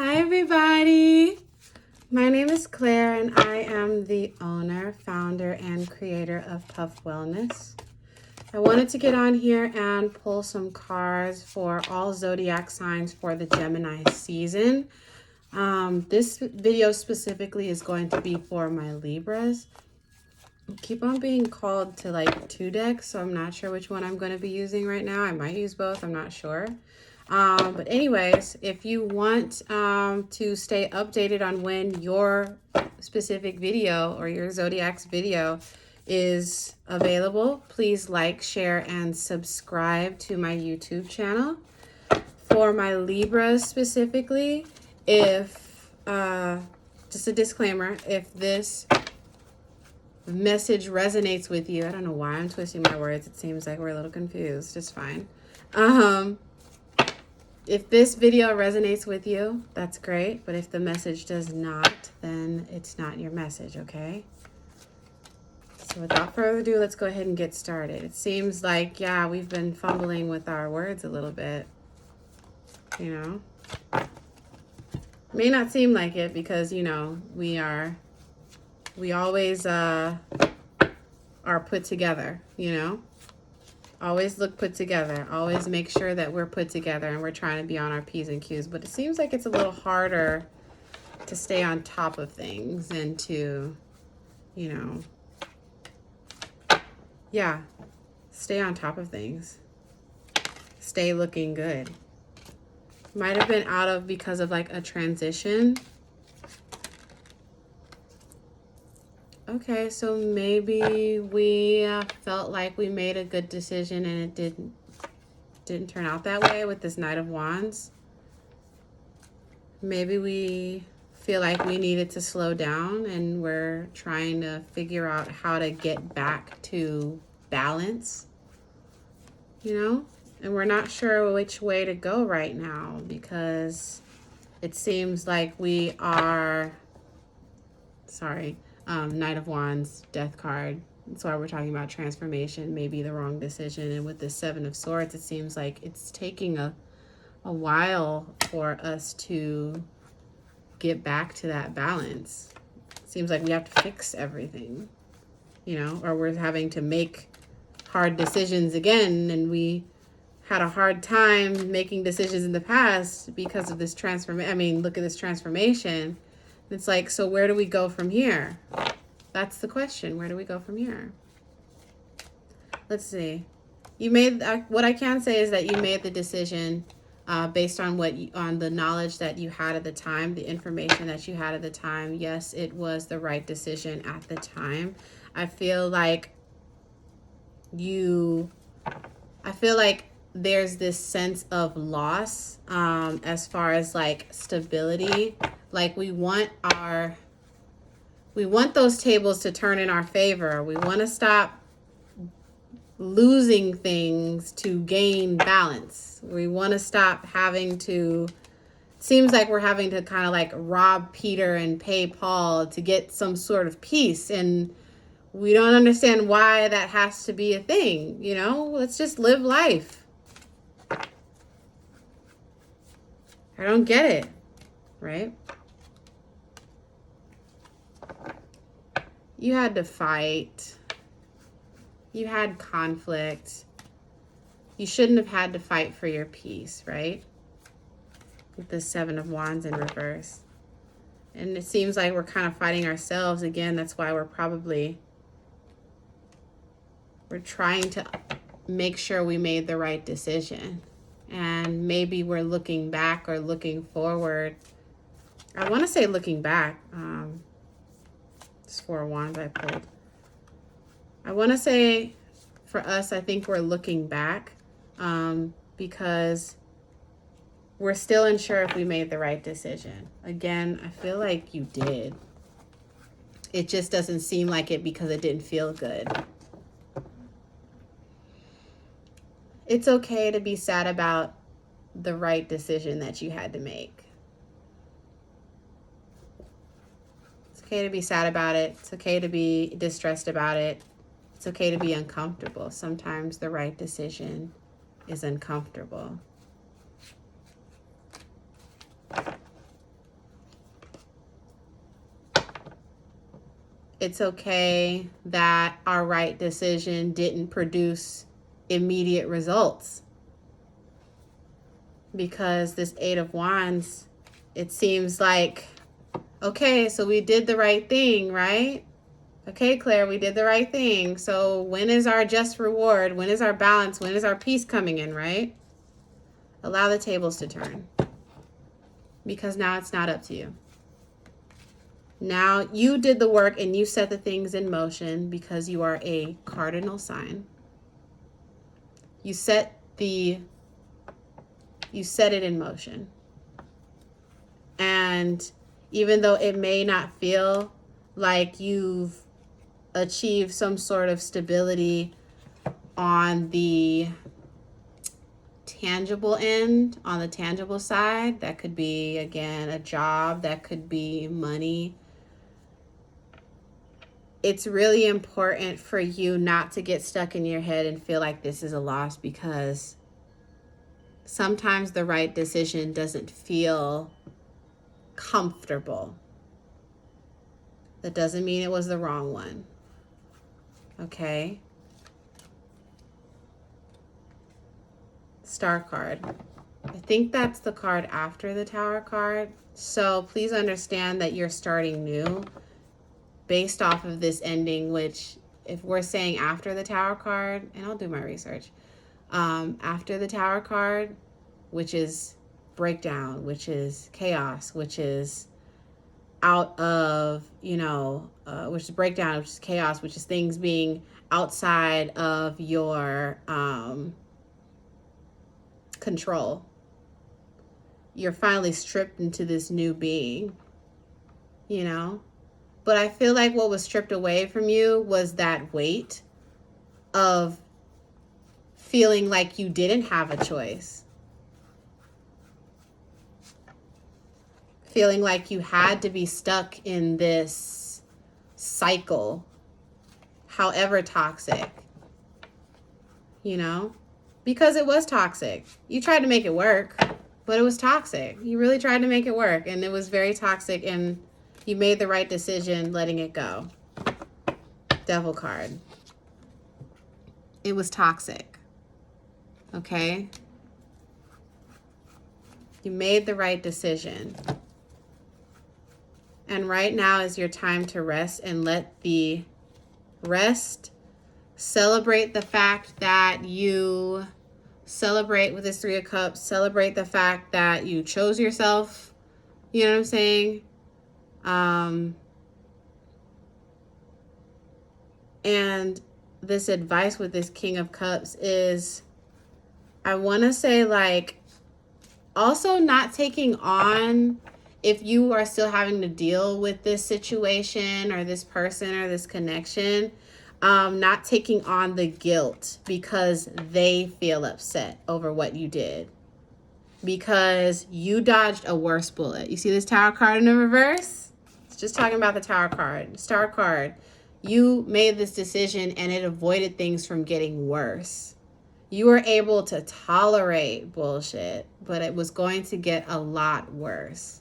Hi everybody! My name is Claire and I am the owner, founder, and creator of Puff Wellness. I wanted to get on here and pull some cards for all zodiac signs for the Gemini season. This video specifically is going to be for my Libras. I keep on being called to like 2 decks, so I'm not sure which one I'm going to be using right now. I might use both, I'm not sure. But anyways, if you want to stay updated on when your specific video or your Zodiac's video is available, please like, share, and subscribe to my YouTube channel. For my Libras specifically, if, just a disclaimer, if this message resonates with you, I don't know why I'm twisting my words. It seems like we're a little confused. It's fine. If this video resonates with you, that's great. But if the message does not, then it's not your message, okay? So without further ado, let's go ahead and get started. It seems like, yeah, we've been fumbling with our words a little bit, you know? May not seem like it because, you know, we always are put together, you know? Always look put together. Always make sure that we're put together and we're trying to be on our P's and Q's. But it seems like it's a little harder to stay on top of things and to, you know, yeah, stay on top of things. Stay looking good. Might have been out of because of like a transition. Okay, so maybe we felt like we made a good decision and it didn't turn out that way with this Knight of Wands. Maybe we feel like we needed to slow down and we're trying to figure out how to get back to balance, you know? And we're not sure which way to go right now because it seems like we are, Knight of Wands, Death card. That's why we're talking about transformation, maybe the wrong decision. And with the Seven of Swords, it seems like it's taking a while for us to get back to that balance. It seems like we have to fix everything, you know, or we're having to make hard decisions again. And we had a hard time making decisions in the past because of this transformation. I mean, look at this transformation. It's like, so where do we go from here? That's the question. Where do we go from here? Let's see. You made, what I can say is that you made the decision based on on the knowledge that you had at the time, the information that you had at the time. Yes, it was the right decision at the time. I feel like there's this sense of loss as far as like stability. Like we want those tables to turn in our favor. We want to stop losing things to gain balance. We want to stop having to, seems like we're having to kind of like rob Peter and pay Paul to get some sort of peace. And we don't understand why that has to be a thing. You know, let's just live life. I don't get it, right? You had to fight. You had conflict. You shouldn't have had to fight for your peace, right? With the Seven of Wands in reverse. And it seems like we're kind of fighting ourselves again. That's why we're trying to make sure we made the right decision. And maybe we're looking back or looking forward. I want to say looking back. It's 4 of Wands I pulled. I want to say for us, I think we're looking back because we're still unsure if we made the right decision. Again, I feel like you did. It just doesn't seem like it because it didn't feel good. It's okay to be sad about the right decision that you had to make. It's okay to be sad about it. It's okay to be distressed about it. It's okay to be uncomfortable. Sometimes the right decision is uncomfortable. It's okay that our right decision didn't produce immediate results. Because this Eight of Wands, it seems like, okay, so we did the right thing, right? Okay, Claire, we did the right thing. So when is our just reward? When is our balance? When is our peace coming in, right? Allow the tables to turn. Because now it's not up to you. Now you did the work and you set the things in motion because you are a cardinal sign. You set it in motion. And even though it may not feel like you've achieved some sort of stability on the tangible end, on the tangible side, that could be, again, a job, that could be money. It's really important for you not to get stuck in your head and feel like this is a loss, because sometimes the right decision doesn't feel comfortable. That doesn't mean it was the wrong one. Okay? Star card. I think that's the card after the Tower card. So please understand that you're starting new based off of this ending, which if we're saying after the Tower card, and I'll do my research, after the Tower card, which is breakdown, which is chaos, which is out of, which is breakdown, which is chaos, which is things being outside of your control. You're finally stripped into this new being, But I feel like what was stripped away from you was that weight of feeling like you didn't have a choice. Feeling like you had to be stuck in this cycle, however toxic, because it was toxic. You tried to make it work, but it was toxic. You really tried to make it work, and it was very toxic, and you made the right decision letting it go. Devil card. It was toxic. Okay? You made the right decision. And right now is your time to rest, and let the rest celebrate the fact that you celebrate with this Three of Cups, celebrate the fact that you chose yourself. You know what I'm saying? And this advice with this King of Cups is, I want to say, also not taking on, if you are still having to deal with this situation or this person or this connection, not taking on the guilt because they feel upset over what you did. Because you dodged a worse bullet. You see this Tower card in the reverse? It's just talking about the Tower card. Star card. You made this decision and it avoided things from getting worse. You were able to tolerate bullshit, but it was going to get a lot worse.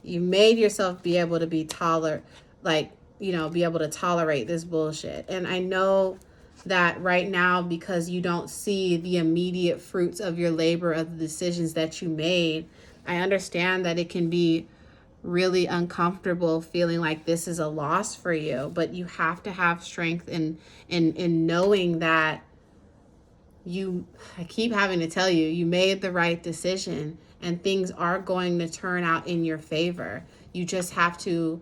You made yourself be able to be be able to tolerate this bullshit. And I know that right now, because you don't see the immediate fruits of your labor, of the decisions that you made, I understand that it can be really uncomfortable feeling like this is a loss for you, but you have to have strength in knowing that I keep having to tell you, you made the right decision and things are going to turn out in your favor. You just have to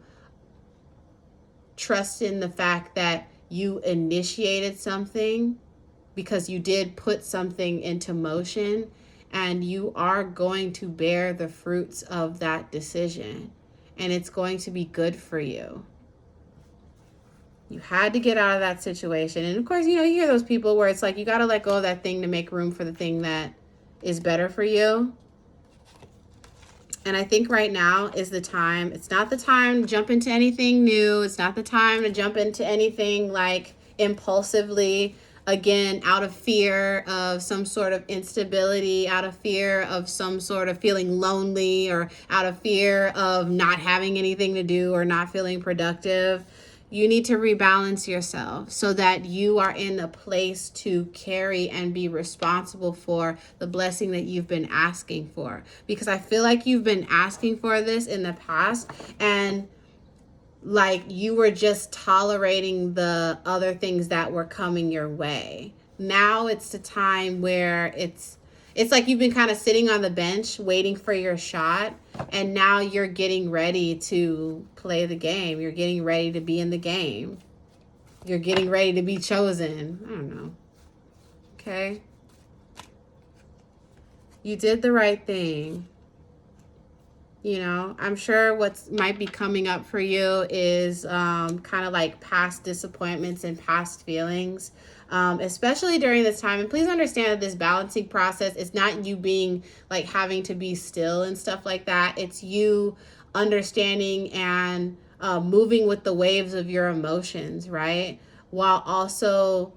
trust in the fact that you initiated something, because you did put something into motion, and you are going to bear the fruits of that decision, and it's going to be good for you. You had to get out of that situation. And of course, you hear those people where it's like, you got to let go of that thing to make room for the thing that is better for you. And I think right now is the time. It's not the time to jump into anything new. It's not the time to jump into anything impulsively, again, out of fear of some sort of instability, out of fear of some sort of feeling lonely, or out of fear of not having anything to do or not feeling productive. You need to rebalance yourself so that you are in a place to carry and be responsible for the blessing that you've been asking for. Because I feel like you've been asking for this in the past, and like you were just tolerating the other things that were coming your way. Now it's the time where it's like you've been kind of sitting on the bench waiting for your shot, and now you're getting ready to play the game. You're getting ready to be in the game. You're getting ready to be chosen. I don't know. Okay? You did the right thing. You know, I'm sure what might be coming up for you is kind of like past disappointments and past feelings, especially during this time. And please understand that this balancing process is not you being like having to be still and stuff like that. It's you understanding and moving with the waves of your emotions, right? While also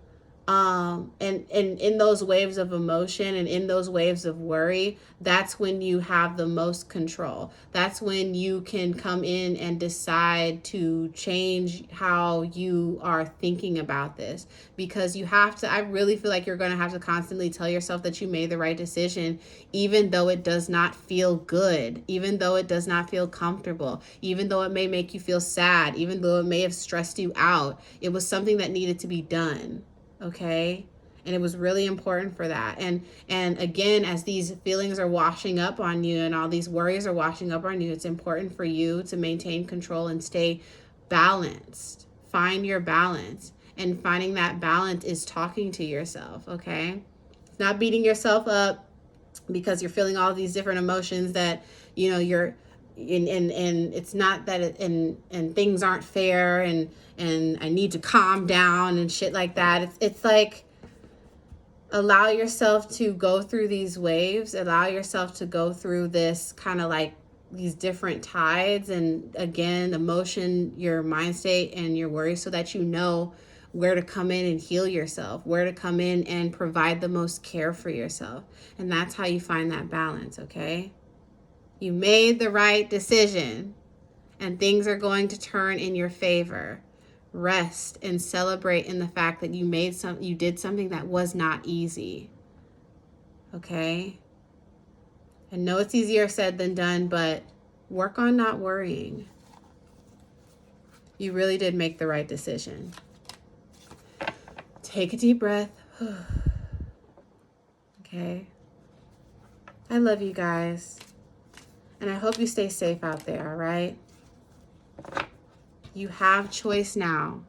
and in those waves of emotion and in those waves of worry, that's when you have the most control. That's when you can come in and decide to change how you are thinking about this, because you have to, I really feel like you're going to have to constantly tell yourself that you made the right decision, even though it does not feel good, even though it does not feel comfortable, even though it may make you feel sad, even though it may have stressed you out. It was something that needed to be done. Okay. And it was really important for that. And again, as these feelings are washing up on you and all these worries are washing up on you, it's important for you to maintain control and stay balanced. Find your balance. And finding that balance is talking to yourself. Okay. It's not beating yourself up because you're feeling all these different emotions that, you know, you're and it's not that and things aren't fair and I need to calm down and shit like that. It's like, allow yourself to go through these waves, allow yourself to go through this kind of like these different tides, and again, emotion, your mind state and your worries, so that you know where to come in and heal yourself, where to come in and provide the most care for yourself. And that's how you find that balance. Okay. You made the right decision, and things are going to turn in your favor. Rest and celebrate in the fact that you did something that was not easy. Okay? I know it's easier said than done, but work on not worrying. You really did make the right decision. Take a deep breath. Okay? I love you guys. And I hope you stay safe out there, all right? You have choice now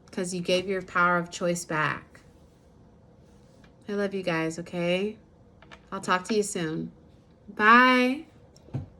because you gave your power of choice back. I love you guys, okay? I'll talk to you soon. Bye.